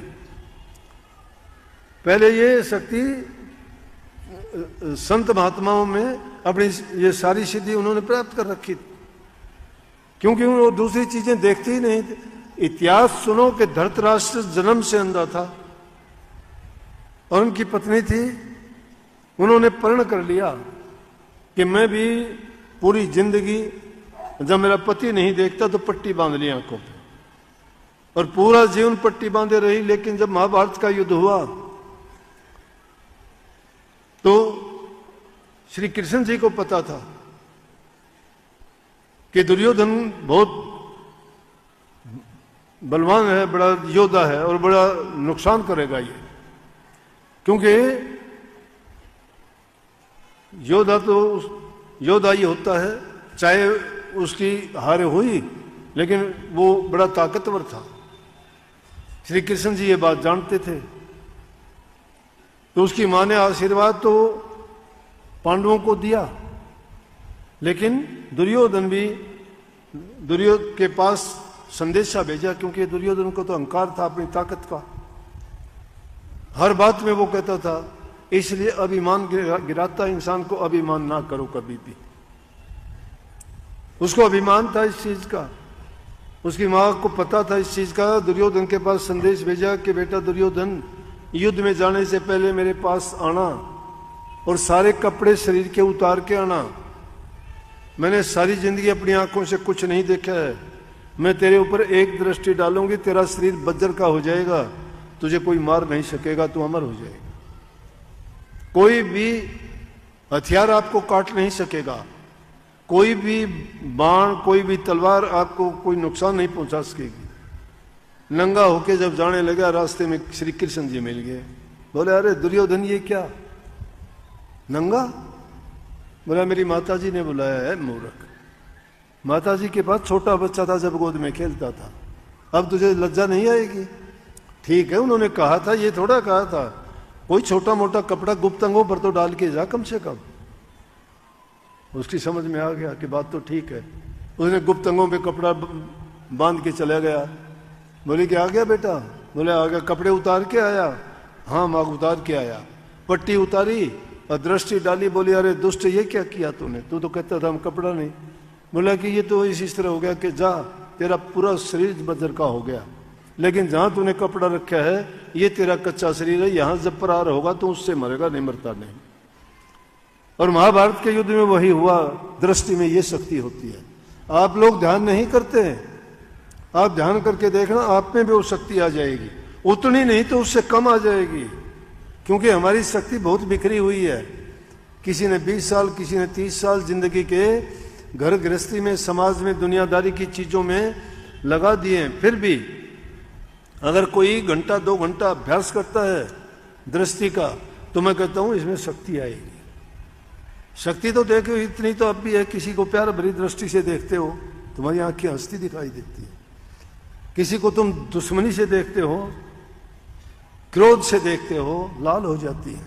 पहले ये शक्ति संत महात्माओं में अपनी ये सारी सिद्धि उन्होंने प्राप्त कर रखी थी, क्योंकि वो दूसरी चीजें देखती ही नहीं थी। इतिहास सुनो कि धृतराष्ट्र जन्म से अंधा था और उनकी पत्नी थी, उन्होंने प्रण कर लिया कि मैं भी पूरी जिंदगी जब मेरा पति नहीं देखता तो पट्टी बांध ली आंखों पे, और पूरा जीवन पट्टी बांधे रही। लेकिन जब महाभारत का युद्ध हुआ तो श्री कृष्ण जी को पता था कि दुर्योधन बहुत बलवान है, बड़ा योद्धा है और बड़ा नुकसान करेगा ये, क्योंकि योद्धा तो योद्धा ही होता है, चाहे उसकी हार हुई लेकिन वो बड़ा ताकतवर था। श्री कृष्ण जी ये बात जानते थे, तो उसकी मां ने आशीर्वाद तो पांडवों को दिया, लेकिन दुर्योधन के पास संदेशा भेजा, क्योंकि दुर्योधन को तो अहंकार था अपनी ताकत का, हर बात में वो कहता था। इसलिए अभिमान गिराता इंसान को, अभिमान ना करो कभी भी। उसको अभिमान था इस चीज का, उसकी मां को पता था इस चीज का। दुर्योधन के पास संदेश भेजा कि बेटा दुर्योधन, युद्ध में जाने से पहले मेरे पास आना और सारे कपड़े शरीर के उतार के आना। मैंने सारी जिंदगी अपनी आंखों से कुछ नहीं देखा है, मैं तेरे ऊपर एक दृष्टि डालूंगी, तेरा शरीर वज्र का हो जाएगा, तुझे कोई मार नहीं सकेगा, तू अमर हो जाएगा। कोई भी हथियार आपको काट नहीं सकेगा, कोई भी बाण, कोई भी तलवार आपको कोई नुकसान नहीं पहुंचा सकेगी। नंगा होके जब जाने लगा, रास्ते में श्री कृष्ण जी मिल गए। बोले अरे दुर्योधन ये क्या नंगा? बोला मेरी माताजी ने बुलाया है मूर्ख। माताजी के पास छोटा बच्चा था, जब गोद में खेलता था, अब तुझे लज्जा नहीं आएगी? ठीक है, उन्होंने कहा था, ये थोड़ा कहा था कोई छोटा मोटा कपड़ा गुप्त अंगों पर तो डाल के जा कम से कम। उसकी समझ में आ गया कि बात तो ठीक है। उसने गुप्त अंगों पे कपड़ा बांध के चला गया। बोले कि आ गया बेटा? बोले आ गया। कपड़े उतार के आया? हाँ माँ उतार के आया। पट्टी उतारी और दृष्टि डाली, बोली अरे दुष्ट ये क्या किया तूने? तू तो कहता था हम कपड़ा नहीं। बोला कि ये तो इसी तरह हो गया कि जा तेरा पूरा शरीर वज्र का हो गया, लेकिन जहां तूने कपड़ा रखा है ये तेरा कच्चा शरीर है, यहां जब प्रहार होगा तो उससे मरेगा, नहीं मरता नहीं। और महाभारत के युद्ध में वही हुआ। दृष्टि में ये शक्ति होती है। आप लोग ध्यान नहीं करते, आप ध्यान करके देखना, आप में भी वो शक्ति आ जाएगी। उतनी नहीं तो उससे कम आ जाएगी, क्योंकि हमारी शक्ति बहुत बिखरी हुई है। किसी ने 20 साल, किसी ने 30 साल जिंदगी के घर गृहस्थी में, समाज में, दुनियादारी की चीजों में लगा दिए। फिर भी अगर कोई घंटा 2 घंटा अभ्यास करता है दृष्टि का, तो मैं कहता हूं इसमें शक्ति आएगी। शक्ति तो देखो इतनी तो अब भी है। किसी को प्यार भरी दृष्टि से देखते हो, तुम्हारी आंखें हंसती दिखाई देती है। किसी को तुम दुश्मनी से देखते हो, क्रोध से देखते हो, लाल हो जाती है।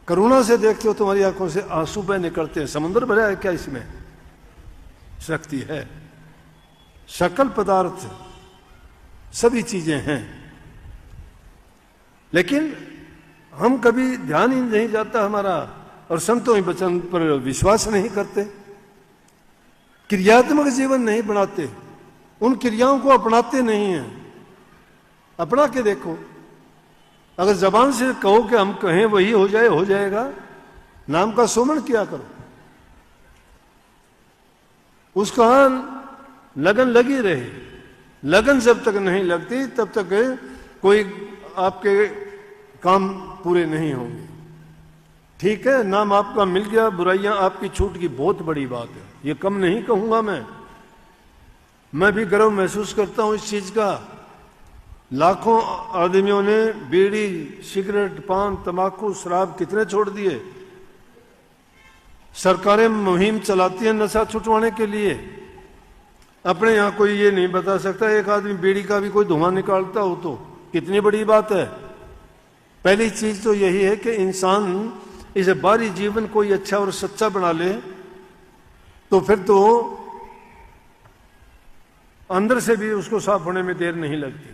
करुणा से देखते हो, तुम्हारी आंखों से आंसू बह निकलते हैं। समुद्र भरा है क्या इसमें? शक्ति है। सकल पदार्थ सभी चीजें हैं, लेकिन हम कभी ध्यान ही नहीं जाता हमारा, और संतों के वचन पर विश्वास नहीं करते, क्रियात्मक जीवन नहीं बनाते, उन क्रियाओं को अपनाते नहीं हैं। अपना के देखो। अगर जबान से कहो कि हम कहें वही हो जाए, हो जाएगा। नाम का सुमरण किया करो, उसका लगन लगी रहे। लगन जब तक नहीं लगती तब तक कोई आपके काम पूरे नहीं होंगे। ठीक है, नाम आपका मिल गया, बुराइयां आपकी छूट की, बहुत बड़ी बात है, ये कम नहीं कहूंगा मैं भी गर्व महसूस करता हूं इस चीज का। लाखों आदमियों ने बीड़ी, सिगरेट, पान, तंबाकू, शराब कितने छोड़ दिए। सरकारें मुहिम चलाती हैं नशा छुटवाने के लिए। अपने यहां कोई ये नहीं बता सकता एक आदमी बीड़ी का भी कोई धुआं निकालता हो तो कितनी बड़ी बात है। पहली चीज तो यही है कि इंसान इस बाहरी जीवन कोई अच्छा और सच्चा बना ले, तो फिर तो अंदर से भी उसको साफ होने में देर नहीं लगती।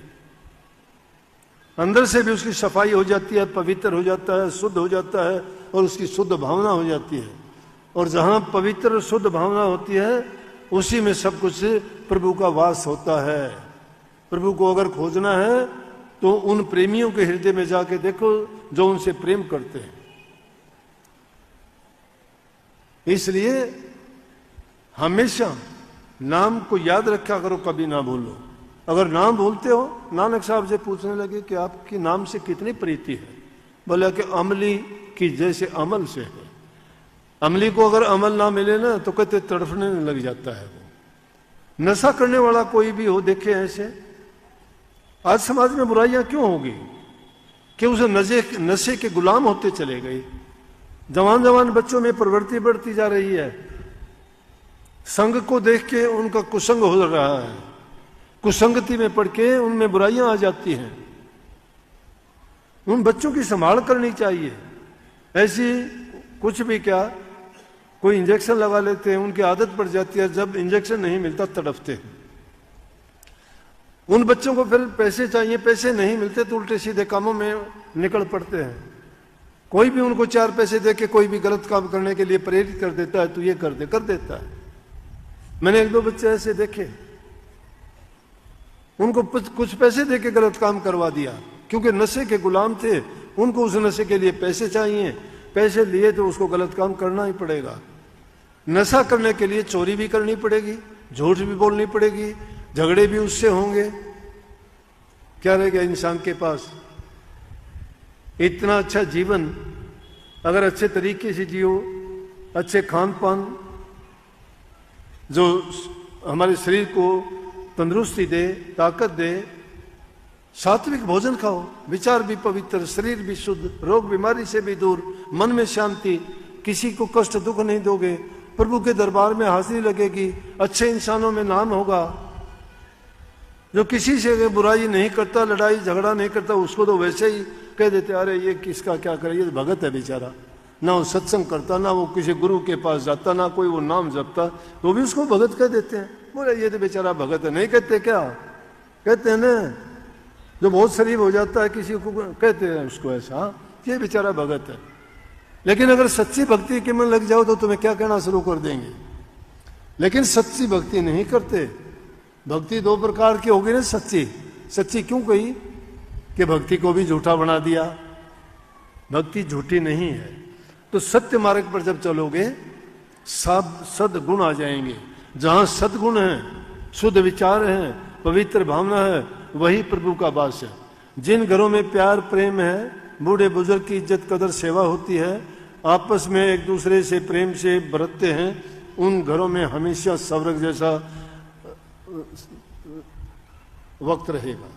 अंदर से भी उसकी सफाई हो जाती है, पवित्र हो जाता है, शुद्ध हो जाता है, और उसकी शुद्ध भावना हो जाती है। और जहां पवित्र शुद्ध भावना होती है उसी में सब कुछ प्रभु का वास होता है। प्रभु को अगर खोजना है तो उन प्रेमियों के हृदय में जाके देखो जो उनसे प्रेम करते हैं। इसलिए हमेशा नाम को याद रखा करो, कभी ना भूलो। अगर नाम भूलते हो, नानक साहब से पूछने लगे कि आपकी नाम से कितनी प्रीति है? बोला कि अमली की जैसे अमल से है। अमली को अगर अमल ना मिले ना तो कहते तड़फने लग जाता है वो। नशा करने वाला कोई भी हो, देखे ऐसे आज समाज में बुराइयां क्यों होगी? कि उस नशे के गुलाम होते चले गए। जवान जवान बच्चों में प्रवृत्ति बढ़ती जा रही है। संग को देख के उनका कुसंग हो रहा है, कुसंगति में पड़ के उनमें बुराइयां आ जाती हैं। उन बच्चों की संभाल करनी चाहिए। ऐसी कुछ भी क्या, कोई इंजेक्शन लगा लेते हैं, उनकी आदत पड़ जाती है, जब इंजेक्शन नहीं मिलता तड़पते हैं। उन बच्चों को फिर पैसे चाहिए, पैसे नहीं मिलते तो उल्टे सीधे कामों में निकल पड़ते हैं। कोई भी उनको 4 पैसे दे के कोई भी गलत काम करने के लिए प्रेरित कर देता है, तो ये कर देता है। मैंने 1-2 बच्चे ऐसे देखे, उनको कुछ पैसे दे के गलत काम करवा दिया, क्योंकि नशे के गुलाम थे। उनको उस नशे के लिए पैसे चाहिए, पैसे लिए तो उसको गलत काम करना ही पड़ेगा। नशा करने के लिए चोरी भी करनी पड़ेगी, झूठ भी बोलनी पड़ेगी, झगड़े भी उससे होंगे। क्या रहेगा इंसान के पास? इतना अच्छा जीवन अगर अच्छे तरीके से जियो, अच्छे खान पान जो हमारे शरीर को तंदुरुस्ती दे, ताकत दे, सात्विक भोजन खाओ, विचार भी पवित्र, शरीर भी शुद्ध, रोग बीमारी से भी दूर, मन में शांति, किसी को कष्ट दुख नहीं दोगे, प्रभु के दरबार में हाजिरी लगेगी, अच्छे इंसानों में नाम होगा। जो किसी से बुराई नहीं करता, लड़ाई झगड़ा नहीं करता, उसको तो वैसे ही कह देते अरे ये किसका क्या करे, ये भगत है बेचारा, ना वो सत्संग करता, ना वो किसी गुरु के पास जाता, ना कोई वो नाम जपता, तो भी उसको भगत कह देते हैं। बोले ये तो बेचारा भगत है। नहीं कहते क्या? कहते हैं ना, जो बहुत शरीफ हो जाता है किसी को कहते हैं उसको ऐसा, ये बेचारा भगत है। लेकिन अगर सच्ची भक्ति के मन लग जाओ तो तुम्हें क्या कहना शुरू कर देंगे। लेकिन सच्ची भक्ति नहीं करते। भक्ति दो प्रकार की होगी ना, सच्ची। सच्ची क्यों कही? कि भक्ति को भी झूठा बना दिया। भक्ति झूठी नहीं है। तो सत्य मार्ग पर जब चलोगे सब सद्गुण आ जाएंगे। जहां सद्गुण है, शुद्ध विचार है, पवित्र भावना है, वही प्रभु का वास है। जिन घरों में प्यार प्रेम है, बूढ़े बुजुर्ग की इज्जत कदर सेवा होती है, आपस में एक दूसरे से प्रेम से बरतते हैं, उन घरों में हमेशा स्वर्ग जैसा वक्त रहेगा।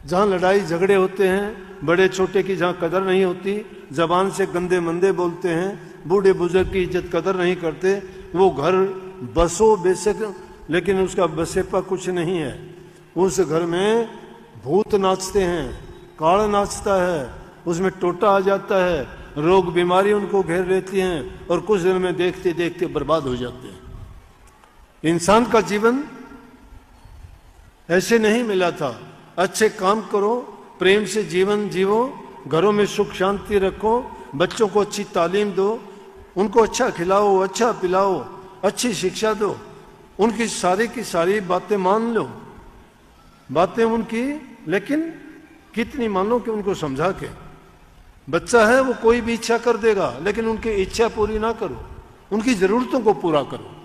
जहां लड़ाई झगड़े होते हैं, बड़े छोटे की जहां कदर नहीं होती, जबान से गंदे मंदे बोलते हैं, बूढ़े बुजुर्ग की इज्जत कदर नहीं करते, वो घर बसो बेशक, लेकिन उसका बसेपा कुछ नहीं है। उस घर में भूत नाचते हैं, काल नाचता है, उसमें टोटा आ जाता है, रोग बीमारी उनको घेर लेती हैं और कुछ दिन में देखते देखते बर्बाद हो जाते हैं। इंसान का जीवन ऐसे नहीं मिला था। अच्छे काम करो, प्रेम से जीवन जीवो, घरों में सुख शांति रखो, बच्चों को अच्छी तालीम दो, उनको अच्छा खिलाओ, अच्छा पिलाओ, अच्छी शिक्षा दो, उनकी सारी की सारी बातें मान लो, बातें उनकी, लेकिन कितनी मानो कि उनको समझा के। बच्चा है वो कोई भी इच्छा कर देगा, लेकिन उनकी इच्छा पूरी ना करो, उनकी जरूरतों को पूरा करो।